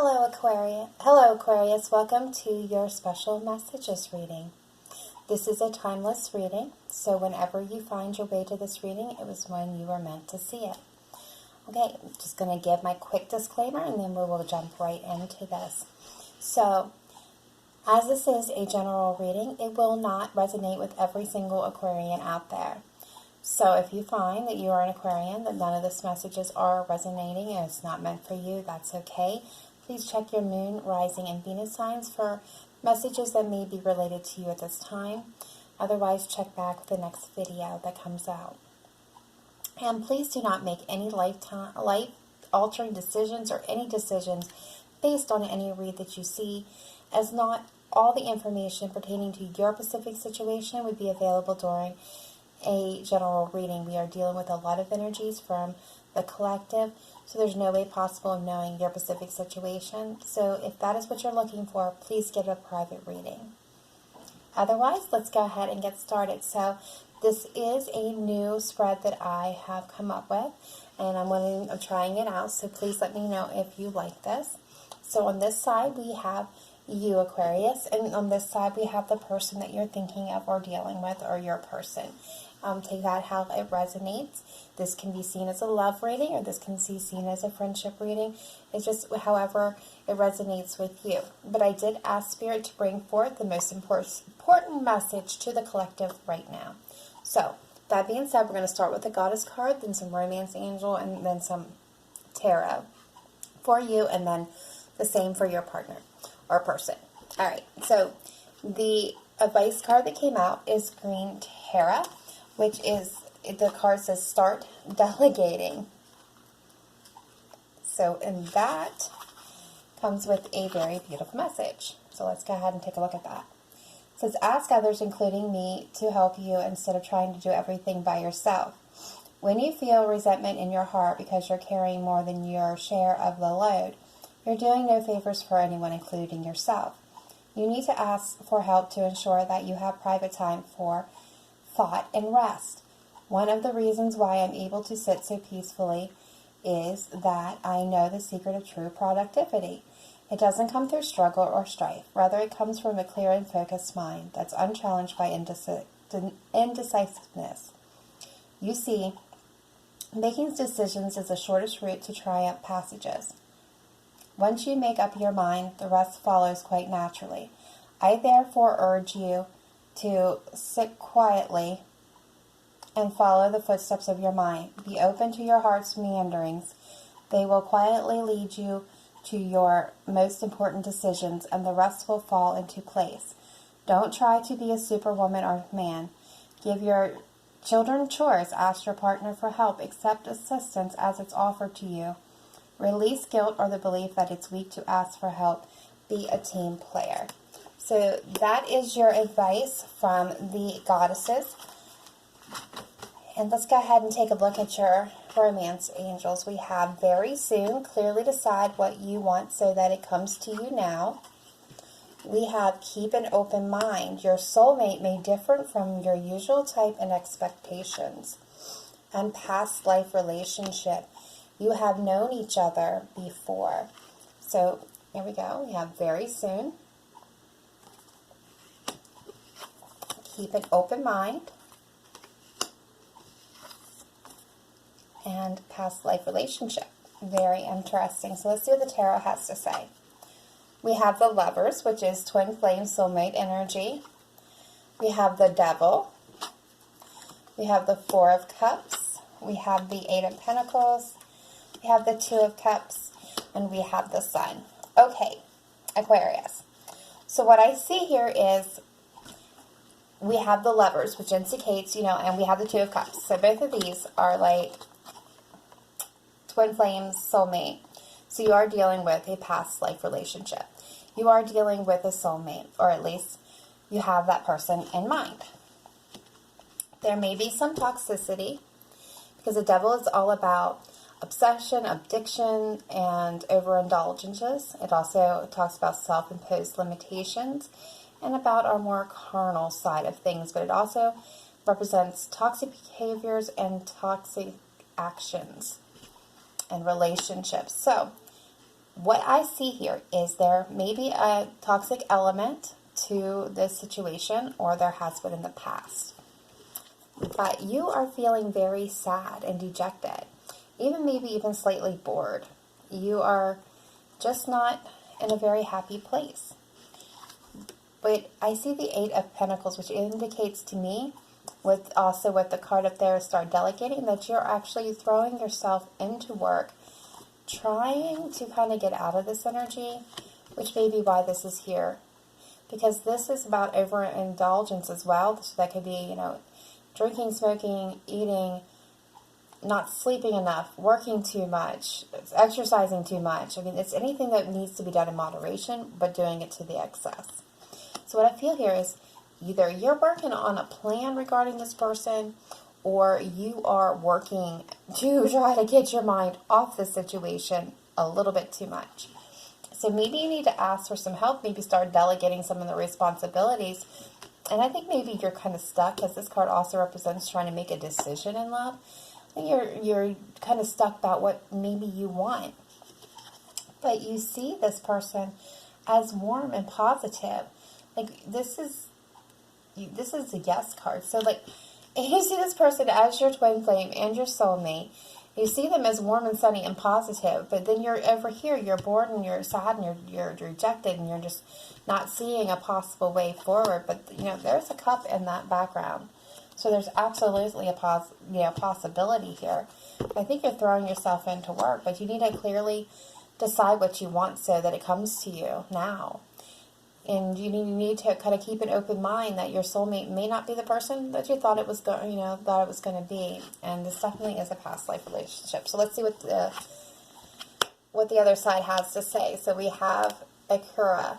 Hello Aquarius, welcome to your special messages reading. This is a timeless reading, so whenever you find your way to this reading, it was when you were meant to see it. Okay, I'm just going to give my quick disclaimer and then we will jump right into this. So, as this is a general reading, it will not resonate with every single Aquarian out there. So if you find that you are an Aquarian, that none of these messages are resonating and it's not meant for you, that's okay. Please check your moon, rising, and Venus signs for messages that may be related to you at this time. Otherwise, check back with the next video that comes out. And please do not make any life-altering decisions or any decisions based on any read that you see, as not all the information pertaining to your specific situation would be available during a general reading. We are dealing with a lot of energies from the collective, so there's no way possible of knowing your specific situation. So if that is what you're looking for, please get a private reading. Otherwise, let's go ahead and get started. So this is a new spread that I have come up with, and I'm trying it out, so please let me know if you like this. So on this side, we have you, Aquarius, and on this side, we have the person that you're thinking of or dealing with, or your person. Take that how it resonates. This can be seen as a love reading, or this can be seen as a friendship reading. It's just however it resonates with you. But I did ask Spirit to bring forth the most important message to the collective right now. So, that being said, we're going to start with the Goddess card, then some Romance Angel, and then some Tarot for you, and then the same for your partner or person. Alright, so the advice card that came out is Green Tarot, which is, the card says start delegating. So, and that comes with a very beautiful message. So let's go ahead and take a look at that. It says, ask others, including me, to help you instead of trying to do everything by yourself. When you feel resentment in your heart because you're carrying more than your share of the load, you're doing no favors for anyone, including yourself. You need to ask for help to ensure that you have private time for thought and rest. One of the reasons why I'm able to sit so peacefully is that I know the secret of true productivity. It doesn't come through struggle or strife. Rather, it comes from a clear and focused mind that's unchallenged by indecisiveness. You see, making decisions is the shortest route to triumph passages. Once you make up your mind, the rest follows quite naturally. I therefore urge you to sit quietly and follow the footsteps of your mind. Be open to your heart's meanderings. They will quietly lead you to your most important decisions, and the rest will fall into place. Don't try to be a superwoman or man. Give your children chores. Ask your partner for help. Accept assistance as it's offered to you. Release guilt or the belief that it's weak to ask for help. Be a team player. So that is your advice from the goddesses. And let's go ahead and take a look at your romance angels. We have very soon, clearly decide what you want so that it comes to you now. We have keep an open mind. Your soulmate may differ from your usual type and expectations. And past life relationship. You have known each other before. So here we go. We have very soon. Keep an open mind. And past life relationship. Very interesting. So let's see what the tarot has to say. We have the Lovers, which is twin flame soulmate energy. We have the Devil. We have the Four of Cups. We have the Eight of Pentacles. We have the Two of Cups. And we have the Sun. Okay, Aquarius. So what I see here is we have the Lovers, which indicates, and we have the Two of Cups. So both of these are like twin flames, soulmate. So you are dealing with a past life relationship. You are dealing with a soulmate, or at least you have that person in mind. There may be some toxicity, because the Devil is all about obsession, addiction, and overindulgences. It also talks about self-imposed limitations and about our more carnal side of things, but it also represents toxic behaviors and toxic actions and relationships. So what I see here is there may be a toxic element to this situation, or there has been in the past. But you are feeling very sad and dejected, maybe even slightly bored. You are just not in a very happy place. But I see the Eight of Pentacles, which indicates to me, with the card up there, start delegating, that you're actually throwing yourself into work, trying to kind of get out of this energy, which may be why this is here. Because this is about overindulgence as well. So that could be, drinking, smoking, eating, not sleeping enough, working too much, exercising too much. I mean, it's anything that needs to be done in moderation, but doing it to the excess. So what I feel here is either you're working on a plan regarding this person, or you are working to try to get your mind off the situation a little bit too much. So maybe you need to ask for some help, maybe start delegating some of the responsibilities. And I think maybe you're kind of stuck, because this card also represents trying to make a decision in love. I think you're kind of stuck about what maybe you want. But you see this person as warm and positive. Like, this is a yes card. So, like, if you see this person as your twin flame and your soulmate, you see them as warm and sunny and positive, but then you're over here, you're bored and you're sad and you're rejected and you're just not seeing a possible way forward. But, there's a cup in that background. So there's absolutely a possibility here. I think you're throwing yourself into work, but you need to clearly decide what you want so that it comes to you now. And you need to kind of keep an open mind that your soulmate may not be the person that you thought it was going to be. And this definitely is a past life relationship. So let's see what the other side has to say. So we have Akura,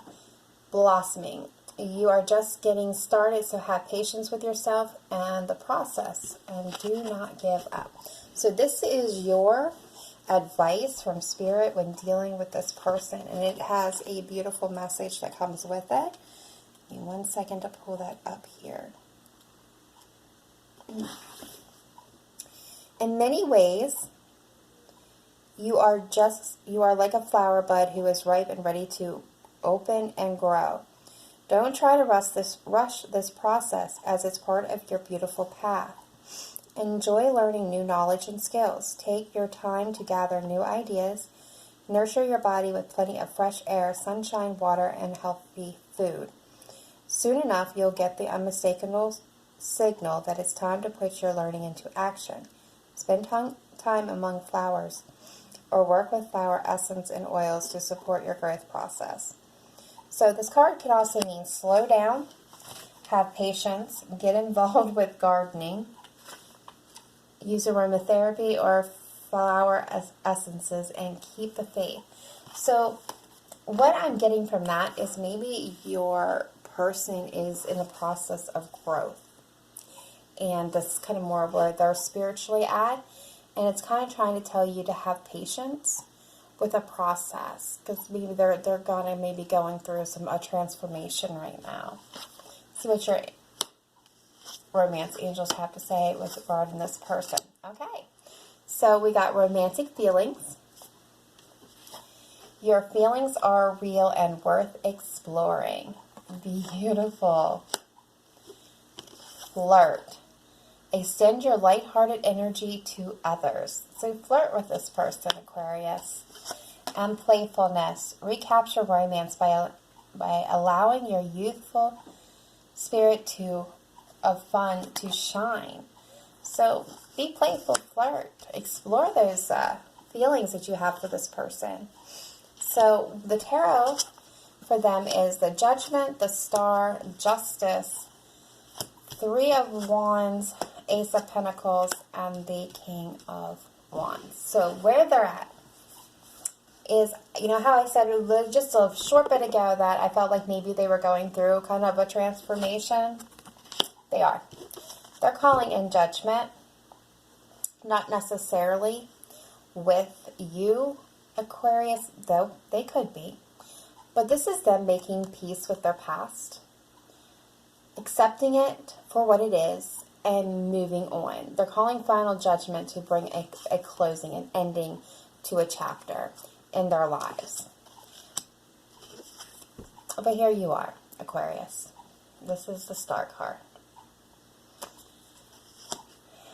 blossoming. You are just getting started, so have patience with yourself and the process, and do not give up. So this is your advice from Spirit when dealing with this person, and it has a beautiful message that comes with it. Give me 1 second to pull that up here. In many ways, you are like a flower bud who is ripe and ready to open and grow. Don't try to rush this process, as it's part of your beautiful path. Enjoy learning new knowledge and skills. Take your time to gather new ideas. Nurture your body with plenty of fresh air, sunshine, water, and healthy food. Soon enough, you'll get the unmistakable signal that it's time to put your learning into action. Spend time among flowers, or work with flower essence and oils to support your growth process. So this card could also mean slow down, have patience, get involved with gardening, use aromatherapy or flower essences, and keep the faith. So what I'm getting from that is maybe your person is in the process of growth. And this is kind of more where they're spiritually at. And it's kind of trying to tell you to have patience with a process, because maybe they're gonna maybe going through a transformation right now. See what your romance angels have to say with regarding this person. Okay, so we got romantic feelings. Your feelings are real and worth exploring. Beautiful. Flirt. Extend your lighthearted energy to others. So flirt with this person, Aquarius. And playfulness. Recapture romance by allowing your youthful spirit of fun to shine. So be playful, flirt. Explore those feelings that you have for this person. So the tarot for them is the Judgment, the Star, Justice, Three of Wands, Ace of Pentacles, and the King of Wands. So where they're at is, how I said just a short bit ago that I felt like maybe they were going through kind of a transformation. They are. They're calling in judgment, not necessarily with you, Aquarius, though they could be. But this is them making peace with their past, accepting it for what it is, and moving on. They're calling final judgment to bring a closing, an ending to a chapter. in their lives. But here you are, Aquarius. This is the Star card.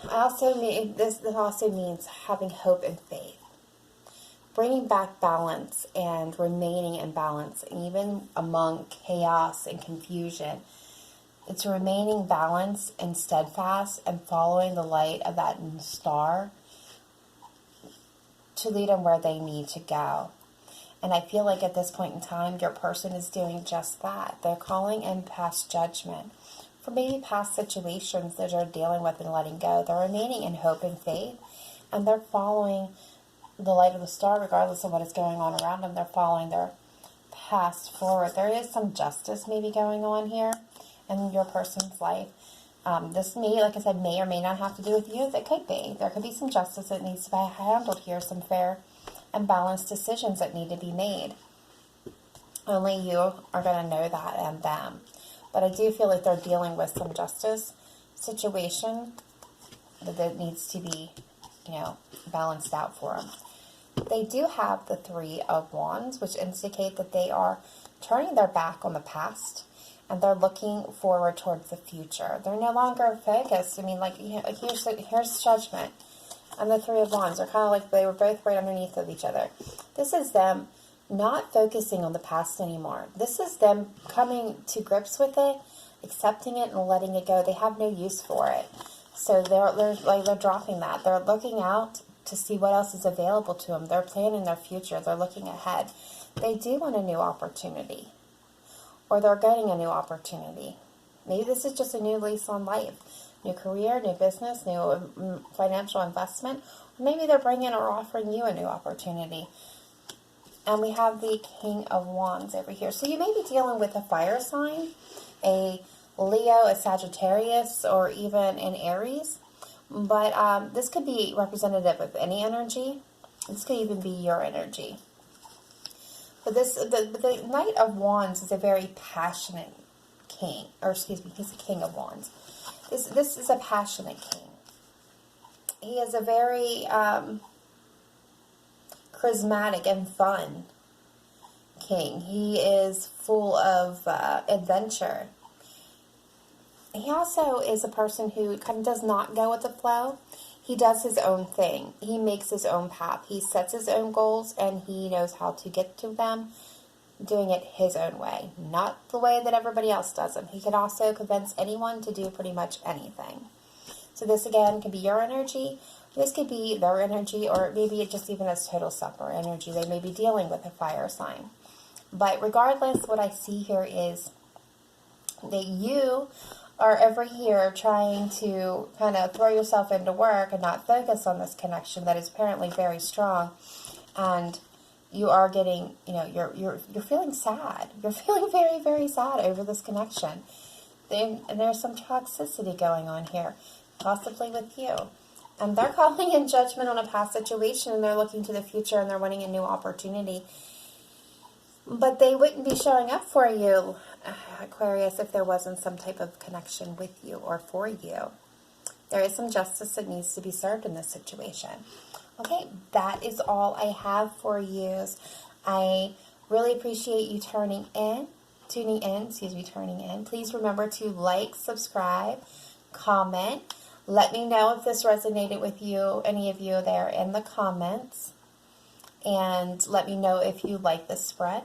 This also means having hope and faith. Bringing back balance and remaining in balance, even among chaos and confusion. It's remaining balanced and steadfast and following the light of that star to lead them where they need to go. And I feel like at this point in time, your person is doing just that. They're calling in past judgment for maybe past situations that they're dealing with and letting go. They're remaining in hope and faith, and they're following the light of the star regardless of what is going on around them. They're following their past forward. There is some justice maybe going on here in your person's life. This may, like I said, may or may not have to do with you. It could be. There could be some justice that needs to be handled here, some fair and balanced decisions that need to be made. Only you are going to know that and them. But I do feel like they're dealing with some justice situation that needs to be, balanced out for them. They do have the Three of Wands, which indicate that they are turning their back on the past and they're looking forward towards the future. They're no longer focused. I mean, here's Judgment and the Three of Wands. They're kind of like they were both right underneath of each other. This is them not focusing on the past anymore. This is them coming to grips with it, accepting it, and letting it go. They have no use for it. So they're dropping that. They're looking out to see what else is available to them. They're planning their future. They're looking ahead. They do want a new opportunity, or they're getting a new opportunity. Maybe this is just a new lease on life, new career, new business, new financial investment. Or maybe they're bringing or offering you a new opportunity. And we have the King of Wands over here. So you may be dealing with a fire sign, a Leo, a Sagittarius, or even an Aries. But this could be representative of any energy. This could even be your energy. But the Knight of Wands is a very passionate king. Or excuse me, he's a King of Wands. This is a passionate king. He is a very charismatic and fun king. He is full of adventure. He also is a person who kind of does not go with the flow. He does his own thing. He makes his own path. He sets his own goals, and he knows how to get to them, doing it his own way, not the way that everybody else does them. He can also convince anyone to do pretty much anything. So this, again, could be your energy. This could be their energy, or maybe it just even has total separate energy. They may be dealing with a fire sign. But regardless, what I see here is that you are over here trying to kind of throw yourself into work and not focus on this connection that is apparently very strong. And you are getting, you're feeling sad. You're feeling very, very sad over this connection. And there's some toxicity going on here, possibly with you. And they're calling in judgment on a past situation, and they're looking to the future, and they're wanting a new opportunity. But they wouldn't be showing up for you, Aquarius, if there wasn't some type of connection with you or for you. There is some justice that needs to be served in this situation. Okay, that is all I have for you. I really appreciate you tuning in. Please remember to like, subscribe, comment. Let me know if this resonated with you, any of you there in the comments. And let me know if you like this spread.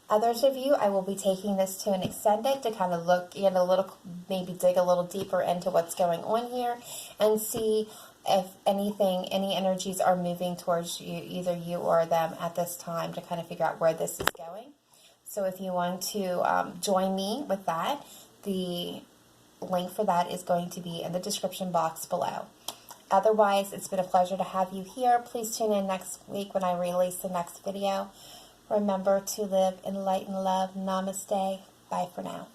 Others of you, I will be taking this to an extended to kind of look in a little, maybe dig a little deeper into what's going on here and see if any energies are moving towards you, either you or them at this time, to kind of figure out where this is going. So if you want to join me with that, the link for that is going to be in the description box below. Otherwise, it's been a pleasure to have you here. Please tune in next week when I release the next video. Remember to live in light and love. Namaste. Bye for now.